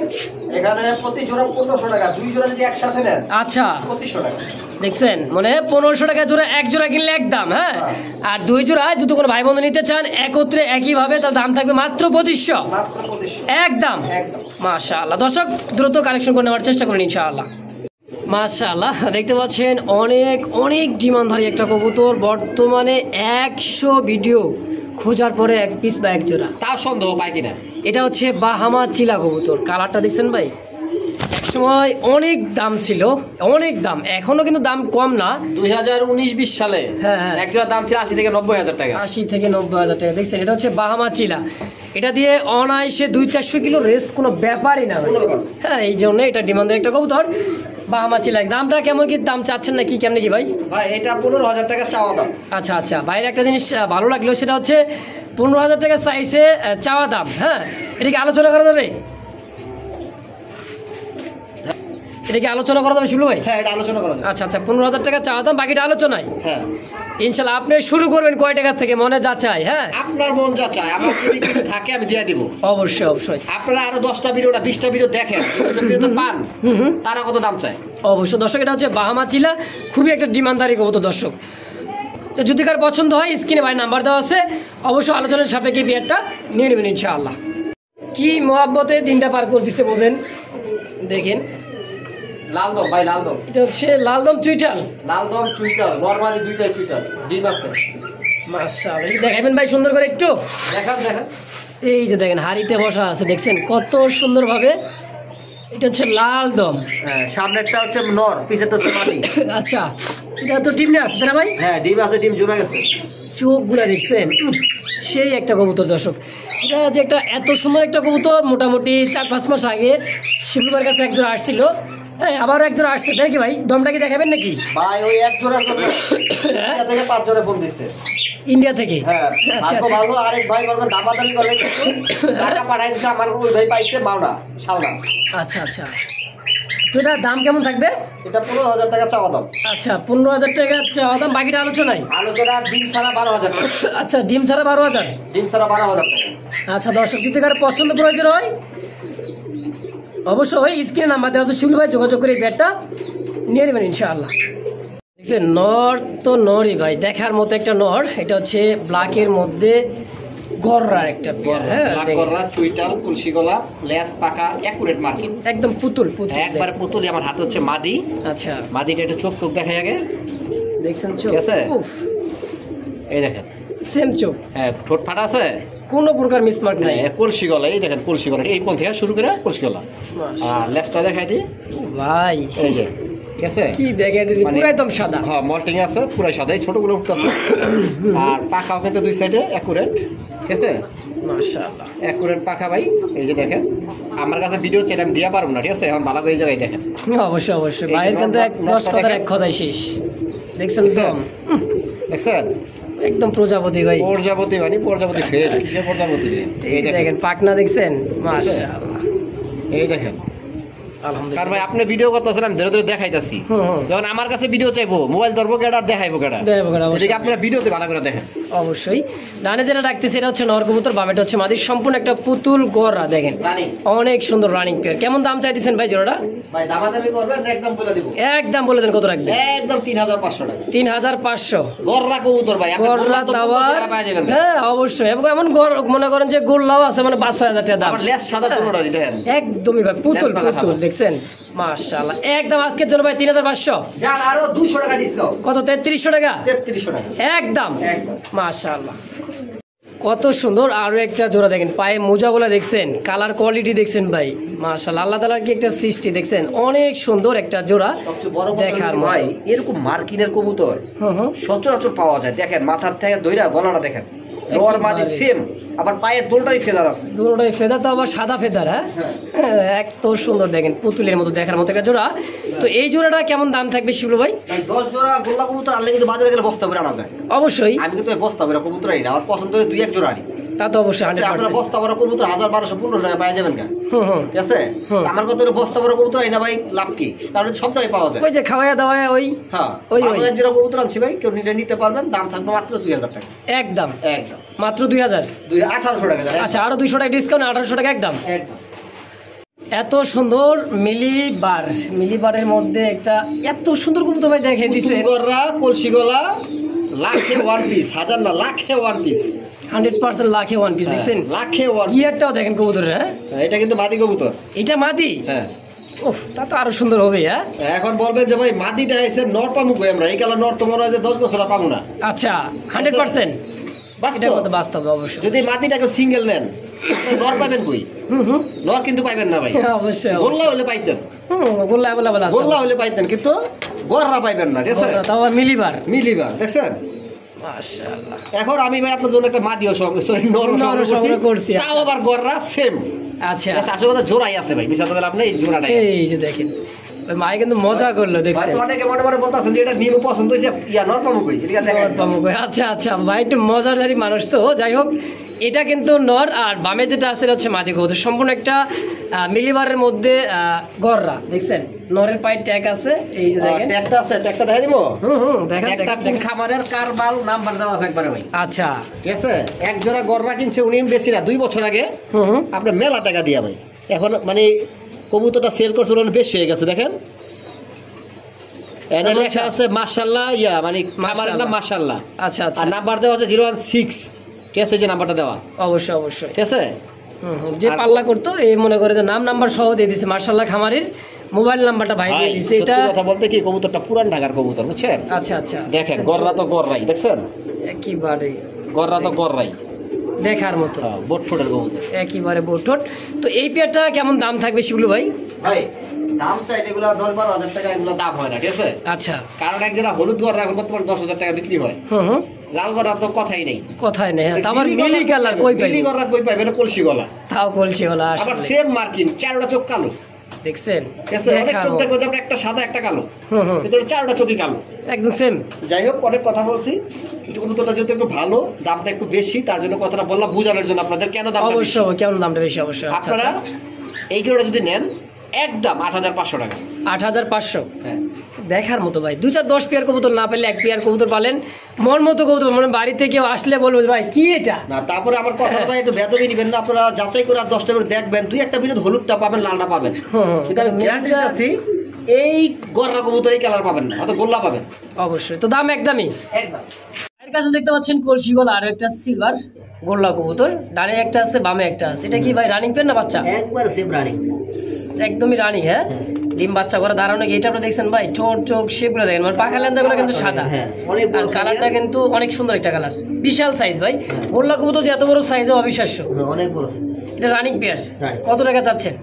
এখানে প্রতি জোড়া 1500 টাকা, 2 জোড়া যদি একসাথে নেন আচ্ছা 2500 টাকা। দেখছেন, মানে 1500 টাকা জোড়া, এক জোড়া কিনলে একদম। হ্যাঁ, আর 2 জোড়া যদি কোনো ভাই বন্ধু নিতে চান একত্রে একইভাবে, তার দাম থাকবে মাত্র 2500 একদম। মাশাআল্লাহ, দর্শক দ্রুত কালেকশন করে নেওয়ার চেষ্টা করুন ইনশাআল্লাহ। মাশাআল্লাহ, দেখতে পাচ্ছেন অনেক ডিমান্ডধারী একটা কবুতর। বর্তমানে 100 ভিডিও খোঁজার পরে এক পিস বা এক জোড়া, তাও সন্দেহ পাই কিনা। এটা হচ্ছে বাহামা চিলা কবুতর। কালারটা দেখছেন ভাই, একসময় অনেক দাম ছিল, অনেক দাম, এখনো কিন্তু দাম কম না। 2019-20 সালে হ্যাঁ এক জোড়া দাম ছিল 80 থেকে 90,000 টাকা। 80 থেকে 90,000 টাকা। দেখছেন, এটা হচ্ছে বাহামা চিলা। এটা দিয়ে অনায়াসে 200-400 কিলো রেস কোনো ব্যাপারই না। হ্যাঁ, এই জন্য এটা ডিমান্ডের একটা কবুতর বাহামা চিলা। দামটা কেমন কি দাম চাচ্ছেন না কি কেমন কি ভাই? ভাই এটা 15,000 টাকা চাওয়া দাম। আচ্ছা, বাইরে একটা জিনিস ভালো লাগলো, সেটা হচ্ছে 15,000 টাকা সাইজে চাওয়া দাম। হ্যাঁ, এটা কি আলোচনা করা যাবে? এটা কি আলোচনা করা যাবে শিবলু ভাই? হ্যাঁ, এটা আলোচনা করা যাবে। আচ্ছা, 15,000 টাকা চাওয়া দাম, বাকিটা আলোচনায়। হ্যাঁ ইনশাআল্লাহ। আপনি শুরু করবেন কয় টাকা থেকে, মনে যা চাই? হ্যাঁ, আপনার মন যা চায়, আমার যদি কিছু থাকে আমি দিয়ে দিব। অবশ্যই। আপনারা আরো 10টা ভিডিওটা 20টা ভিডিও দেখেন, যদি পান তারা কত দাম চায়? অবশ্যই দর্শক, এটা হচ্ছে বাহামা চিলা, খুবই একটা ডিমান্ডদারি কবুতর দর্শক। তো যদি কার পছন্দ হয় স্ক্রিনে ভাই নাম্বার দেওয়া আছে, অবশ্যই আলোচনার সাপেক্ষে বিয়ারটা নিয়ে নেবেন ইনশাআল্লাহ। কি মহাব্বতে দিনটা পার করে দিচ্ছে বোঝেন, দেখেন। লালদম ভাই, লালদম। এটা হচ্ছে লালদম চুইটাল। লালদম চুইটাল, নরমালি দুইটাই চুইটাল, ডিম আছে। মাশাআল্লাহ, দেখাবেন ভাই সুন্দর করে একটু দেখান। এই যে দেখেন হাড়িতে বসা আছে, দেখছেন কত সুন্দরভাবে। এটা হচ্ছে লালদম। হ্যাঁ, সামনেরটা হচ্ছে নর, পিছেরটা হচ্ছে মাদি। আচ্ছা, এটা তো ডিম নিয়ে আসছে না ভাই? হ্যাঁ, ডিম আছে, ডিম জমে গেছে। চোখগুলা দেখছেন, সেই একটা কবুতর দর্শক। এটা যে একটা এত সুন্দর একটা কবুতর, মোটামুটি 4-5 মাস আগে শিবলুবার কাছে একজন আসছিল। হ্যাঁ, আবার একজন আসছে, দেখি ভাই দমটা কি দেখাবেন নাকি? ভাই ওই এক জোড়া থেকে 5 জোড়া ফোন দিচ্ছে ইন্ডিয়া থেকে। হ্যাঁ, আচ্ছা, ভালো। আরেক ভাই বলতে দামাদামি করলে টাকা পাঠাই দিচ্ছে, আমার ওই ভাই পাইছে মাওনা শাওনা। আচ্ছা, তো এটার দাম কেমন থাকবে? এটা 15,000 টাকা চাওয়া দাম। আচ্ছা, 15,000 টাকা চাওয়া দাম, বাকিটা আলোচনায়। ডিম ছাড়া 12,000 টাকা। আচ্ছা, ডিম ছাড়া 12,000। ডিম ছাড়া 12,000 টাকা। আচ্ছা দর্শক, যদি কারো পছন্দ প্রয়োজন হয় অবশ্যই স্ক্রিনে নাম্বার দেওয়া আছে, শিবলু ভাই যোগাযোগ করে এই ব্যাটটা নিয়ে নেবেন ইনশাআল্লাহ। দেখছেন, নর তো নরই ভাই, দেখার মতো একটা নর। এটা হচ্ছে ব্ল্যাকের মধ্যে গররা একটা পেয়ার। হ্যাঁ, গররা চুইটাল, তুলসী গলা, লেস পাকা, একুরেট মার্কিং, একদম পুতুল একবারে পুতুল। আমার হাতে হচ্ছে মাদি। আচ্ছা, মাদিটা একটু চোখ দেখাই আগে, দেখছেন চোখ? উফ, এই দেখেন সেম চোখ। হ্যাঁ, ঠোঁট ফাটা আছে, কোনো প্রকার মিসমার্ক নাই। কলসি গলা, এই দেখেন কলসি গলা, এই কোন থেকে শুরু করে কলসি গলা। আর লেসটা দেখাই দিই ভাই, এই যে ঠিক আছে, কি দেখাই দিছি, পুরো একদম সাদা। হ্যাঁ, মল্টিং আছে, পুরো সাদা, এই ছোটগুলো উঠতেছে। আর পাখাও কিন্তু দুই সাইডে একুরেট, ঠিক আছে, মাশাআল্লাহ একুরেট পাখা ভাই। এই যে দেখেন, আমার কাছে ভিডিও চাইলে আমি দিয়া পারবো না, ঠিক আছে, এখন ভালো করে এই জায়গায় দেখেন। অবশ্যই ভাইয়ের কিন্তু 10 কথার এক কথাই শেষ। দেখছেন তো, দেখছেন একদম প্রজাপতি ভাই, প্রজাপতি মানে প্রজাপতি ফের কিসের প্রজাপতি? এই দেখেন পাকনা, দেখছেন মাশাআল্লাহ, এই দেখেন আলহামদুলিল্লাহ। কারণ ভাই আপনি ভিডিও করতেছেন, আমি ধরে ধরে দেখাইতাছি। যখন আমার কাছে ভিডিও চাইবো, মোবাইল ধরবো কেডা, দেখাইবো কেডা, এদিকে আপনারা ভিডিওতে ভালো করে দেখেন। অবশ্যই। ডানে যেটা ডাকতেছি এটা হচ্ছে নর কবুতর, বামেটা হচ্ছে মাদি, সম্পূর্ণ একটা পুতুল গররা। দেখেন অনেক সুন্দর রানিং পেয়ার। কেমন দাম চাইতেছেন ভাই জোড়াটা? ভাই দামাদামি করবেন না, একদম বলে দিব। একদম বলে দেন, কত রাখবেন? একদম 3500 টাকা। 3500 গররা কবুতর ভাই, আপনি গররা দাওয়া। হ্যাঁ অবশ্যই, এবং এমন মনে করেন যে গোল্লাও আছে, মানে 5-6 হাজার টাকা দাম। আমার লেস সাদা তোমরাই দেখেন একদমই ভাই পুতুল পুতুল, দেখছেন মাশাআল্লাহ। একদম আজকের জন্য ভাই 3500। জান আরো 200 টাকা ডিসকাউন্ট। কত? 3300 টাকা। 3300 টাকা একদম মাশাআল্লাহ। কত সুন্দর। আরো একটা জোড়া দেখেন, পায়ে মোজাগুলো দেখছেন, কালার কোয়ালিটি দেখছেন ভাই মাশাআল্লাহ। আল্লাহ তাআলার কি একটা সৃষ্টি দেখছেন, অনেক সুন্দর একটা জোড়া। সবচেয়ে বড় কথা দেখার ভাই, এরকম মার্কিনের কবুতর সচরাচর পাওয়া যায়। দেখেন মাথার থেকে দইরা গলাটা দেখেন, লোয়ার মাদি সেম, আবার পায়ের দুলটাই ফেদার আছে। দুটোটাই ফেদার, তো আবার সাদা ফেদার। হ্যাঁ এত সুন্দর দেখেন, পুতুলের মতো দেখার মতো একটা জোড়া। তো এই জোড়াটা কেমন দাম থাকবে শিবলু ভাই? 10 জোড়া গোল্লা কবুতর আনলে কিন্তু বাজারে গেলে বস্তা ভরে আনা যায়। অবশ্যই। আমি কিন্তু বস্তা ভরে কবুতর আনি না, আমার পছন্দ হলে 2-1 জোড়া আনি। তা তো অবশ্যই। আপনার বস্তা ভরা কবুতর 1000-1200-1500 টাকা পাওয়া যাবেন না। ঠিক আছে, আমার কথা হলো বস্তা ভরা কবুতর আনি না ভাই, লাভ কি? কারণ সব জায়গায় পাওয়া যায়। ওই যে খাওয়ায়া দাওয়ায় ওই। হ্যাঁ ওই আমি এক জোড়া কবুতর আনছি ভাই, কেউ নিতে পারবেন। দাম থাকবে মাত্র 2000 টাকা। একদম একদম মাত্র 2000। 1800 টাকা। আচ্ছা, আরো 200 টাকা ডিসকাউন্ট, 1800 টাকা একদম। একদম এত সুন্দর মিলিবারের মধ্যে একটা এত সুন্দর কবুতর ভাই দেখে দিছে। গররা কলসি গলা, লাখে ওয়ান পিস, হাজার না লাখে ওয়ান পিস, 100% লাখে ওয়ান পিস। দেখছেন লাখে ওয়ান। গিয়ারটাও দেখেন কবুতরের। হ্যাঁ এটা কিন্তু মাদি কবুতর। এটা মাদি? হ্যাঁ। উফ, তা তো আরো সুন্দর হবে। হ্যাঁ এখন বলবেন যে ভাই মাদি দেখাইছে, নর পামু কই আমরা? এই কালা নর তো মনে হয় যে 10 বছর পাবো না। আচ্ছা 100% এটা কত বাস্তব? অবশ্যই। যদি মাদিটাকে সিঙ্গেল নেন, নর পাবেন কই? নর কিন্তু পাইবেন না ভাই। অবশ্যই। গোল্লা হলে পাইতেন, গোল্লা अवेलेबल আছে। গোল্লা হলে পাইতেন, কিন্তু গররা পাইবেন না। ঠিক আছে, তাও মিলিবার দেখছেন মাশাআল্লাহ। এখন আমি ভাই আপনার জন্য একটা মাদিও নর সংগ্রহ করছি, তাও আবার গররা সেম। আচ্ছা আসলে কথা জোড়াই আছে ভাই, মিছা কথা আপনি এই জোড়াটাই। এই যে দেখেন মাই কিন্তু মজা করলো, দেখছেন। ভাই অনেকে মনে মনে বলতাছেন যে এটা নিমু পছন্দ হইছে, ইয়া নর পামু কই? এদিকে দেখেন নর পামু কই। আচ্ছা আচ্ছা ভাই, একটু মজাদারি মানুষ তো। যাই হোক, এটা কিন্তু নর, আর বামে যেটা আছে হচ্ছে মাদি কবুতর। সম্পূর্ণ একটা মিলিবারের মধ্যে গররা, দেখছেন নরের পায়ে ট্যাগ আছে। এই যে দেখেন ট্যাগটা আছে, ট্যাগটা দেখাই দিমু। দেখেন একটা কোন খামারের কারবাল নাম্বার দেওয়া আছে একবারে ভাই। আচ্ছা ঠিক আছে, এক জোড়া গররা কিনছে উনি বেশি না 2 বছর আগে। আপনি মেলা টাকা দিয়া ভাই, এখন মানে কবুতরটা সেল করছে বেশি হয়ে গেছে। দেখেন এনে লেখা আছে মাশাআল্লাহ, ইয়া মানে খামারের নাম মাশাআল্লাহ। আচ্ছা আচ্ছা, আর নাম্বার দেওয়া আছে 016। ঠিক আছে, যে নাম্বারটা দেওয়া। অবশ্যই অবশ্যই। ঠিক আছে, যে পাল্লা করতো এই মনে করে যে নাম্বার সহ দিয়ে দিছে মাশাআল্লাহ। খামারের মোবাইল নাম্বারটা ভাই দিয়ে দিছে। এটা কথা বলতে কি, কবুতরটা পুরান ঢাকার কবুতর, বুঝছেন? আচ্ছা আচ্ছা, দেখেন গররা তো গররাই, দেখছেন একেবারে গররা তো গররাই দেখার মতো, বোটফুটের কবুতর একেবারে বোটট। তো এই পেয়ারটা কেমন দাম থাকবে শিবলু ভাই? ভাই দাম চাইলে এগুলো 10-12 হাজার টাকা, এগুলো দাম হয় না। ঠিক আছে, আচ্ছা, কারণ একজোড়া হলুদ গররা এখন বর্তমান 10,000 টাকা বিক্রি হয়। লাল গররা তো কথাই নেই, কথাই নেই। আবার মিলি কালার কই পাইবে? মিলি গররা কই পাইবে? না কলসি গলা, তাও কলসি গলা। আবার সেম মার্কিং, 4টা চোখ কালো, দেখছেন? ঠিক আছে, অনেক চোখ দেখবো যে আমরা একটা সাদা একটা কালো, কিন্তু 4টা চোখই কালো, একদম সেম। যাই হোক, অনেক কথা বলছি। কবুতরটা যেহেতু একটু ভালো, দামটা একটু বেশি, তার জন্য কথাটা বললাম বোঝানোর জন্য আপনাদের কেন দামটা বেশি। অবশ্যই কেমন দামটা বেশি, অবশ্যই। আপনারা এই গরুটা যদি নেন একদম 8500 টাকা। 8500? হ্যাঁ, দেখার মতো ভাই। 2-4-10 পেয়ার কবুতর না পেলে 1 পেয়ার কবুতর পালেন, মন মতো কবুতর। মানে বাড়িতে কেউ আসলে বলবো ভাই কি এটা না। তারপরে আমার কথা ভাই একটু বেদবি নিবেন না, আপনারা যাচাই করে আর 10টা বের দেখবেন, 2-1টা বিরোধ হলুদটা পাবেন, লালটা পাবেন, কিন্তু আমি গ্যারান্টি দিচ্ছি এই গররা কবুতর এই কালার পাবেন না, হয়তো গোল্লা পাবেন। অবশ্যই। তো দাম একদমই একদম। এর কাছে দেখতে পাচ্ছেন কলসি গলা, আর একটা সিলভার গোল্লা কবুতর। ডানে একটা আছে, বামে একটা আছে। এটা কি ভাই রানিং পেন না বাচ্চা? একবার সেম রানিং, একদমই রানিং। হ্যাঁ, ডিম বাচ্চা করে দাঁড়ানো। এটা আপনি দেখছেন ভাই, ঠোঁট চোখ শেপগুলো দেখেন, মানে পাখা লেন্দাগুলো কিন্তু সাদা, আর কালারটা কিন্তু অনেক সুন্দর একটা কালার, বিশাল সাইজ ভাই। গোল্লা কবুতর যে এত বড় সাইজ অবিশ্বাস্য, অনেক বড় সাইজ। এটা রানিং পেয়ার। কত টাকা চাচ্ছেন?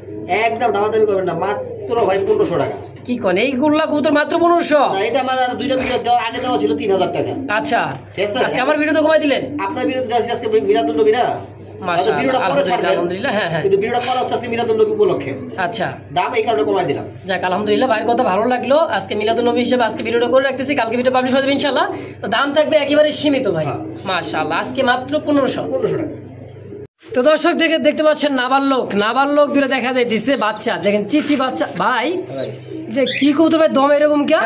একদম দামাদামি করবেন না, মাত্র ভাই 1500 টাকা। কি কোন এই গোল্লা কবুতর মাত্র 1500? না, এটা আমার আর 2টা ভিডিও দেওয়া আগে দেওয়া ছিল 3000 টাকা। আচ্ছা, ঠিক আছে, আজকে আমার ভিডিও তো কমাই দিলেন। আপনার ভিডিও দেওয়া আজকে মিলাদুন নবী না, মাশাআল্লাহ, ভিডিওটা পরে ছাড়বেন আলহামদুলিল্লাহ। হ্যাঁ হ্যাঁ, কিন্তু ভিডিওটা করা হচ্ছে আজকে মিলাদুন নবী উপলক্ষে। আচ্ছা, দাম এই কারণে কমাই দিলাম। যাক আলহামদুলিল্লাহ, ভাইয়ের কথা ভালো লাগলো। আজকে মিলাদুন নবী হিসেবে আজকে ভিডিওটা করে রাখতেছি, কালকে ভিডিও পাবলিশ হয়ে যাবে ইনশাআল্লাহ। তো দাম থাকবে একেবারে সীমিত ভাই, মাশাআল্লাহ। আজকে মাত্র 1500 টাকা। তো দর্শক দেখতে পাচ্ছেন নাবালক দূরে দেখা যাইতেছে বাচ্চা, দেখেন চিচি বাচ্চা। ভাই যে কি কবুতর ভাই দম এরকম কে?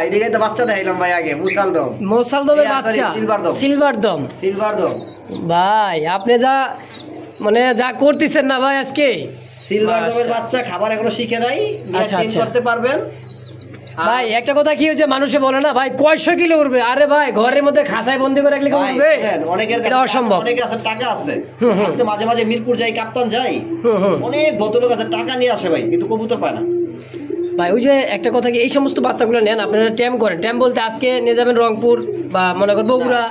এদিকে তো বাচ্চা দেখাইলাম ভাই আগে, মোসাল দমের বাচ্চা, সিলভার দম। ভাই আপনি যা করতেছেন না ভাই আজকে, সিলভার দমের বাচ্চা খাবার এখনো শিখে নাই, করতে পারবেন ভাই। একটা কথা কি হচ্ছে, মানুষে বলে না ভাই কয়শো কিলো উঠবে, আরে ভাই ঘরের মধ্যে খাঁচায় বন্দি করে রাখলে উঠবে? অনেকের অসম্ভব। অনেকে আছে টাকা আছে, তো মাঝে মাঝে মিরপুর যাই, কাপ্তান যাই, অনেক ভদ্রলোক আছে টাকা নিয়ে আসে ভাই, কিন্তু কবুতর পায় না ভাই। ওই যে একটা কথা কি, এই সমস্ত বাচ্চাগুলো নেন আপনারা, ট্যাম করেন। ট্যাম বলতে আজকে নিয়ে যাবেন রংপুর বা মনে করেন বগুড়া,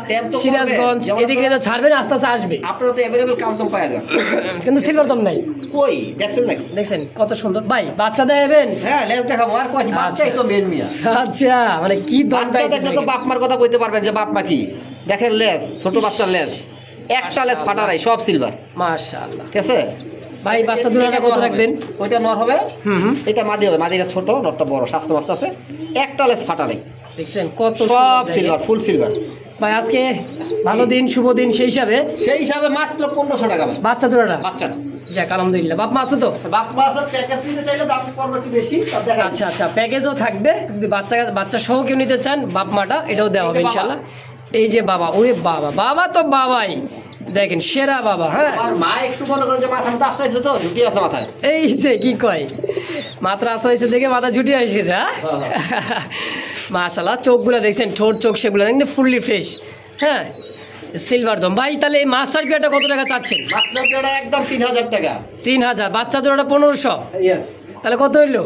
সিরাজগঞ্জ, এদিকে ছাড়বেন, আস্তে আস্তে আসবে। আপনারা তো অ্যাভেলেবল কালদম পাওয়া যায়, কিন্তু সিলভার দম নাই। কই দেখছেন নাকি? দেখছেন কত সুন্দর ভাই, বাচ্চা দেবেন। হ্যাঁ লেজ দেখাবো, আর কয় বাচ্চাই তো মেন মিয়া। আচ্ছা মানে কি দমটা, দেখলে তো বাপ মার কথা কইতে পারবেন যে বাপ মা কি। দেখেন লেজ, ছোট বাচ্চার লেজ, একটা লেজ ফাটা নাই, সব সিলভার, মাশাআল্লাহ। ঠিক আছে ভাই? বাচ্চা দুটোটা কত রাখবেন? ওইটা নর হবে, এটা মাদি হবে। মাদিটা ছোট, নরটা বড়, স্বাস্থ্য মাস্ত আছে, একটা লেজ ফাটা নেই। দেখছেন কত সব সিলভার, ফুল সিলভার। ভাই আজকে ভালো দিন, শুভ দিন, সেই হিসাবে মাত্র 1500 টাকা ভাই বাচ্চা জোড়াটা। বাচ্চা যাক আলহামদুলিল্লাহ। বাপ মা আছে তো? বাপ মা আছে, প্যাকেজ নিতে চাইলে দাম পড়বে একটু বেশি। আচ্ছা প্যাকেজও থাকবে, যদি বাচ্চা সহ কেউ নিতে চান বাপ মাটা, এটাও দেওয়া হবে ইনশাআল্লাহ। এই যে বাবা, ওরে বাবা তো বাবাই দেখেন সেরা বাবা। হ্যাঁ আর মা একটু মনে করেন যে মাথা মতো আশ্রয়ছে, তো ঝুঁকি আছে মাথায়, এই যে কি কয় মাত্রা আশ্রয়ছে দেখে মাথা ঝুটি এসেছে। মাশাআল্লাহ, চোখগুলো দেখছেন, ঠোঁট চোখ সেগুলো দেখেন ফুললি ফ্রেশ। হ্যাঁ সিলভার দম। ভাই তাহলে এই মাস্টার পেয়ারটা কত টাকা চাচ্ছেন? মাস্টার পেয়ারটা একদম 3000 টাকা। 3000, বাচ্চা জোড়াটা 1500, তাহলে কত হইলো?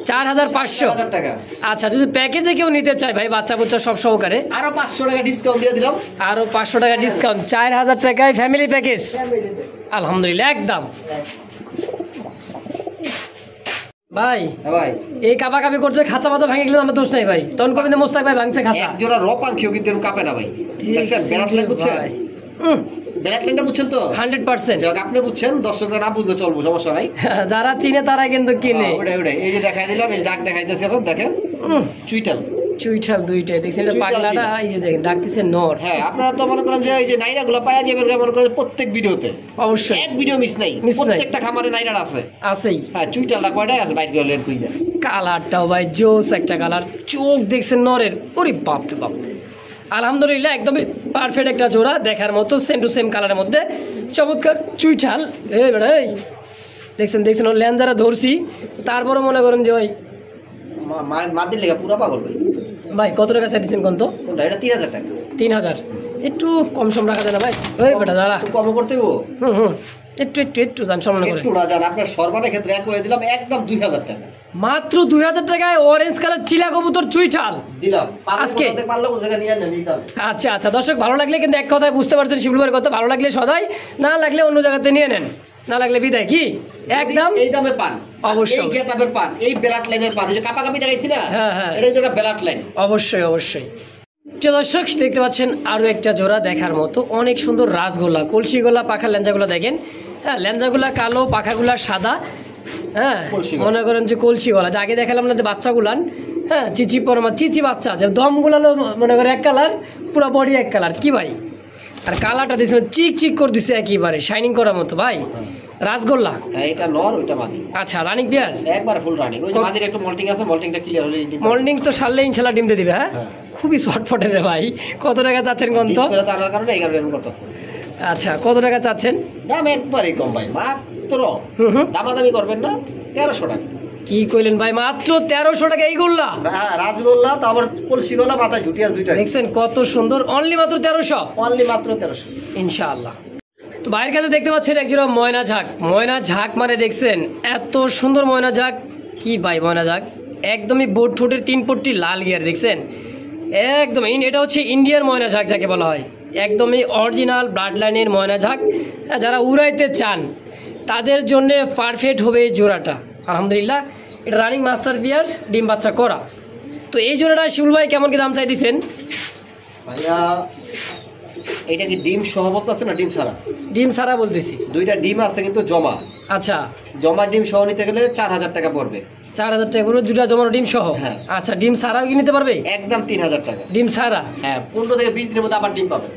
4500 টাকা। আচ্ছা যদি প্যাকেজে কেউ নিতে চায় ভাই, বাচ্চা বুচ্চা সব সহকারে, আরো 500 টাকা ডিসকাউন্ট দিয়ে দিলাম। আরো 500 টাকা ডিসকাউন্ট, 4000 টাকায় ফ্যামিলি প্যাকেজ। আলহামদুলিল্লাহ একদম। ভাই এই কাপাকাপি করতে খাঁচা মাথা ভেঙে গেলে আমার দোষ নাই ভাই, তখন কবি মোস্তাক ভাই ভাঙছে খাঁচা। এক জোড়া র পাখিও কিন্তু এরকম কাঁপে না ভাই, দেখছেন? ব্যারাট লাইন বুঝছেন? ব্যারাট লাইনটা বুঝছেন তো? 100%। আপনি বুঝছেন, দর্শকরা না বুঝলে চলবো, সমস্যা নাই। যারা চিনে তারা কিন্তু কিনে। ওটাই এই যে দেখাই দিলাম, এই ডাক দেখাইতেছি এখন, দেখেন চুইটাল দুইটাই দেখছেন, এটা পাগলাটা এই যে দেখেন ডাকতেছে নর। হ্যাঁ আপনারা তো মনে করেন যে এই যে নাইরাগুলো পাওয়া যাবে মনে করেন প্রত্যেক ভিডিওতে, অবশ্যই এক ভিডিও মিস নাই, প্রত্যেকটা খামারে নাইরার আছেই। হ্যাঁ চুইটালটা কয়টাই আছে বাইরে গেলে খুঁজে। কালারটাও ভাই জোস একটা কালার, চোখ দেখছেন নরের, ওরে বাপ রে বাপ। আলহামদুলিল্লাহ একদমই পারফেক্ট একটা জোড়া, দেখার মতো সেম টু সেম কালারের মধ্যে চমৎকার চুইঠাল। এই বেড়াই দেখছেন ওর ল্যান্ডারা ধরছি, তারপরে মনে করেন যে ওই মাদির লেগে পুরো পাগল ভাই। কত টাকা চাইছেন কোন? তো এটা 3000 টাকা। 3000 একটু কম সম রাখা যায় না ভাই? ওই বেটা দাঁড়া, কম করতে হইব। একটু জান সম্মান করে, একটু না জান। আপনার সর্বানের ক্ষেত্রে এক করে দিলাম একদম 2000 টাকা, মাত্র 2000 টাকায় অরেঞ্জ কালার চিলা কবুতর চুইঠাল দিলাম আজকে। আচ্ছা দর্শক ভালো লাগলে কিন্তু এক কথায় বুঝতে পারছেন শিবুল ভাইয়ের কথা, ভালো লাগলে সদাই, না লাগলে অন্য জায়গাতে নিয়ে নেন, না লাগলে বিদায়। কি একদম এই দামে পান, অবশ্যই এই গেটআপের পান, এই ব্ল্যাক লাইনের পান, যে কাপাকাপি দেখাইছি না, হ্যাঁ এটা একটা ব্ল্যাক লাইন, অবশ্যই। দর্শক দেখতে পাচ্ছেন আরো একটা জোড়া দেখার মতো, অনেক সুন্দর রাজগোল্লা, কলসি গোলা, পাখার ল্যাঞ্জাগুলো দেখেন। হ্যাঁ ল্যাঞ্জাগুলা কালো, পাখাগুলা সাদা। হ্যাঁ মনে করেন যে কলসি গলা, আগে দেখালাম না বাচ্চাগুলান। হ্যাঁ চিচি বাচ্চা, যে দমগুলানো মনে করে এক কালার, পুরো বডি এক কালার। কি ভাই আর কালারটা দিচ্ছে চিক করে দিচ্ছে একেবারে শাইনিং করার মতো ভাই। রাসগোল্লা এটা নর, ওইটা মাদি। আচ্ছা রানিং পেয়ার একবারে ফুল রানিং। ওই যে মাদির একটু মল্টিং আছে, মল্টিংটা ক্লিয়ার হলে মল্টিং তো সারলে ইনশাআল্লাহ ডিম দিয়ে দিবে। হ্যাঁ খুবই শর্টফটে রে ভাই। কত টাকা চাচ্ছেন কোন? তো তার কারণে 11 এমন করতেছে। আচ্ছা কত টাকা চাচ্ছেন? দাম একবারে কম ভাই, মাত্র দামাদামি করবেন না, 1300 টাকা। কি কইলেন ভাই? মাত্র 1300 টাকা এই গোল্লা? রাজগোল্লা, তারপর কলসি গোল্লা, মাথায় ঝুটি আর দুইটা। দেখছেন কত সুন্দর, অনলি মাত্র 1300, অনলি মাত্র 1300 ইনশাআল্লাহ। তো ভাইয়ের কাছে দেখতে পাচ্ছেন একজোড়া ময়না ঝাঁক মানে দেখছেন এত সুন্দর ময়না ঝাঁক। কি ভাই ময়না ঝাঁক একদমই বোট ঠোঁটের 3 পট্টি লাল গিয়ার দেখছেন, একদম এটা হচ্ছে ইন্ডিয়ান ময়না ঝাঁক যাকে বলা হয়, একদমই অরিজিনাল ব্লাড লাইনের ময়না ঝাঁক। যারা উড়াইতে চান তাদের জন্য পারফেক্ট হবে এই জোড়াটা। আলহামদুলিল্লাহ এটা রানিং মাস্টার বিয়ার, ডিম বাচ্চা করা। তো এই জোড়াটা শিবুল ভাই কেমন কি দাম চাই দিচ্ছেন? ভাইয়া এটা কি ডিম সহ বলতেছে না ডিম ছাড়া? ডিম ছাড়া বলতেছি, দুইটা ডিম আছে কিন্তু জমা। আচ্ছা জমা ডিম সহ নিতে গেলে 4000 টাকা পড়বে। 4000 টাকা পড়বে দুটা জমানো ডিম সহ? আচ্ছা ডিম ছাড়াও কি নিতে পারবে? একদম 3000 টাকা ডিম ছাড়া। হ্যাঁ 15 থেকে 20 দিনের মধ্যে আবার ডিম পাবে।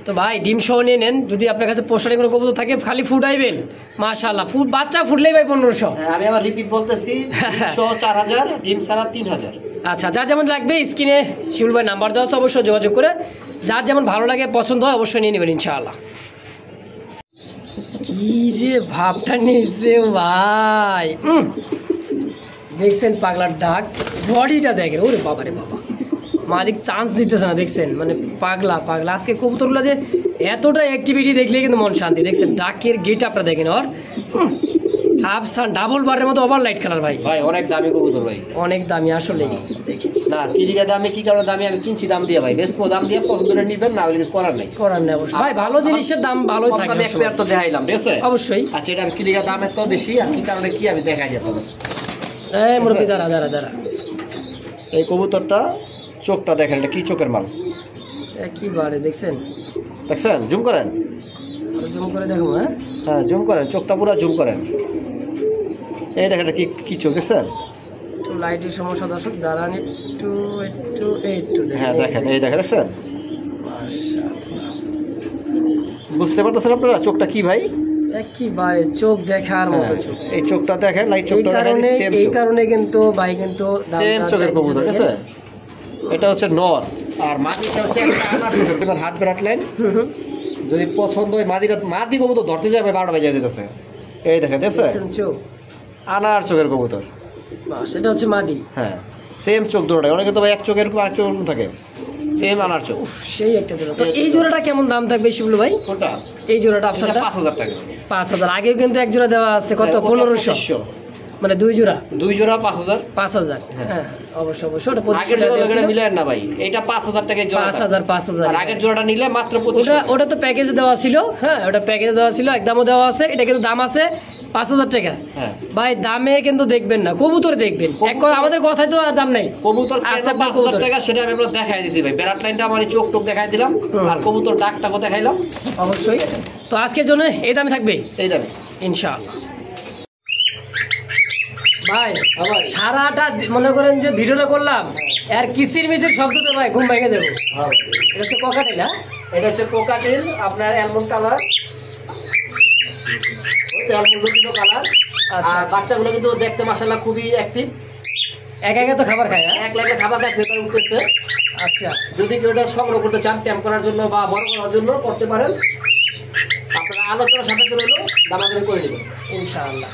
তো ভাই ডিম সহ নিয়ে নেন, যদি আপনার কাছে পোষানি কোনো কবুতর থাকে খালি ফুটাইবেন, মাশাআল্লাহ বাচ্চা ফুটলেই ভাই 1500। আমি আবার রিপিট বলতেছি, 4000, ডিম ছাড়া 3000। আচ্ছা, যার যেমন লাগবে স্ক্রিনে শিউল ভাই নাম্বার দেওয়া আছে, অবশ্যই যোগাযোগ করে যার যেমন ভালো লাগে পছন্দ হয় অবশ্যই নিয়ে নেবেন ইনশাআল্লাহ। কি যে ভাবটা নিয়েছে ভাই, দেখছেন পাগলার ডাক, বডিটা দেখেন, ওরে বাবা রে বাবা, মালিক চান্স দিতেছে না, দেখছেন মানে পাগলা আজকে কবুতরগুলো যে এতটা অ্যাক্টিভিটি দেখলে কিন্তু মন শান্তি। দেখছেন ডাকের গেট আপনারা দেখেন, ওর হাফ সান ডাবল বারের মতো ওভার লাইট কালার ভাই, অনেক দামি কবুতর ভাই, অনেক দামি আসলেই। দেখি না কি দিকে দামি, কি কারণে দামি আমি কিনছি দাম দিয়ে ভাই, বেশি দাম দিয়ে পছন্দ করে নিবেন, না হলে করার নাই অবশ্যই ভাই, ভালো জিনিসের দাম ভালোই থাকে। আমি একবার তো দেখাইলাম, ঠিক আছে অবশ্যই। আচ্ছা, এটা কি দিকে দাম এত বেশি আর কি কারণে কি আমি দেখাই যাব। এই মুরব্বি দাঁড়া, এই কবুতরটা চোখটা দেখেন, এটা কি চোখের মাল, একেবারে দেখছেন জুম করেন, জুম করে দেখো। হ্যাঁ জুম করেন, চোখটা পুরো জুম করেন, এই দেখেন এটা কি চোখ দেখছেন। একটু লাইটের সমস্যা দর্শক, দাঁড়ান একটু হ্যাঁ দেখেন, এই দেখেন দেখছেন, মাশাআল্লাহ বুঝতে পারতেছেন আপনারা চোখটা কি ভাই, একেবারে চোখ দেখার মতো চোখ। এই চোখটা দেখেন, লাইট চোখটা দেখেন, এই কারণে কিন্তু ভাই কিন্তু সেম চোখের কবুতর, ঠিক আছে। এটা হচ্ছে নর, আর মাদিটা হচ্ছে একটা আনার চোখের, হাত বেরাট লাইন। যদি পছন্দ হয় মাদি কবুতর ধরতে যাবে 12 বাজে যেতেছে, এই দেখেন দেখছেন চোখ, আনার চোখের কবুতর, সেটা হচ্ছে মাদি। হ্যাঁ সেম চোখ দুটোটা, অনেকে তো ভাই এক চোখের আরেক চোখ থাকে, সেম আনার চোখ, সেই একটা জোড়া। তো এই জোড়াটা কেমন দাম থাকবে শিবলু ভাই? কোনটা? এই জোড়াটা আপনারটা 5000 টাকা। 5000, আগেও কিন্তু এক জোড়া দেওয়া আছে কত, 1500, মানে দুই জোড়া 5000। 5000, হ্যাঁ অবশ্যই ওটা আগের জোড়া মিলায় না ভাই, এটা 5000 টাকায় জোড়া, 5000 আর আগের জোড়াটা নিলে মাত্র 2500। ওটা তো প্যাকেজে দেওয়া ছিল, হ্যাঁ ওটা প্যাকেজে দেওয়া ছিল, একদমও দেওয়া আছে, এটা কিন্তু দাম আছে 5000 টাকা। ভাই দামে কিন্তু দেখবেন না, কবুতর দেখবেন, এক কথা আমাদের কথায় তো আর দাম নাই, কবুতর 5000 টাকা, সেটা আমি আপনাদের দেখাই দিছি ভাই, বেরাট লাইনটা আমার চোখ দেখাই দিলাম, আর কবুতর ডাকটাও দেখাইলাম। অবশ্যই, তো আজকের জন্য এই দামে থাকবে, এই দামে ইনশাআল্লাহ। ভাই সারাটা মনে করেন যে ভিডিওটা করলাম আর কিসির মিচির শব্দতে ভাই ঘুম ভেঙে যাবো। এটা হচ্ছে কোকাটেল, হ্যাঁ এটা হচ্ছে কোকাটেল, আপনার অ্যালমন্ড কালার, কালার। আচ্ছা, বাচ্চাগুলো কিন্তু দেখতে মাশাআল্লাহ খুবই অ্যাক্টিভ, একা তো খাবার খায়, এক লাগে খাবার দেয়, ফেটার উঠতেছে। আচ্ছা, যদি কেউ এটা সংগ্রহ করতে চান ট্যাম্প করার জন্য বা বড় করার জন্য করতে পারেন, আপনারা আলোচনা সাপেক্ষে রইল, দামাদামি করে নেবেন ইনশাআল্লাহ।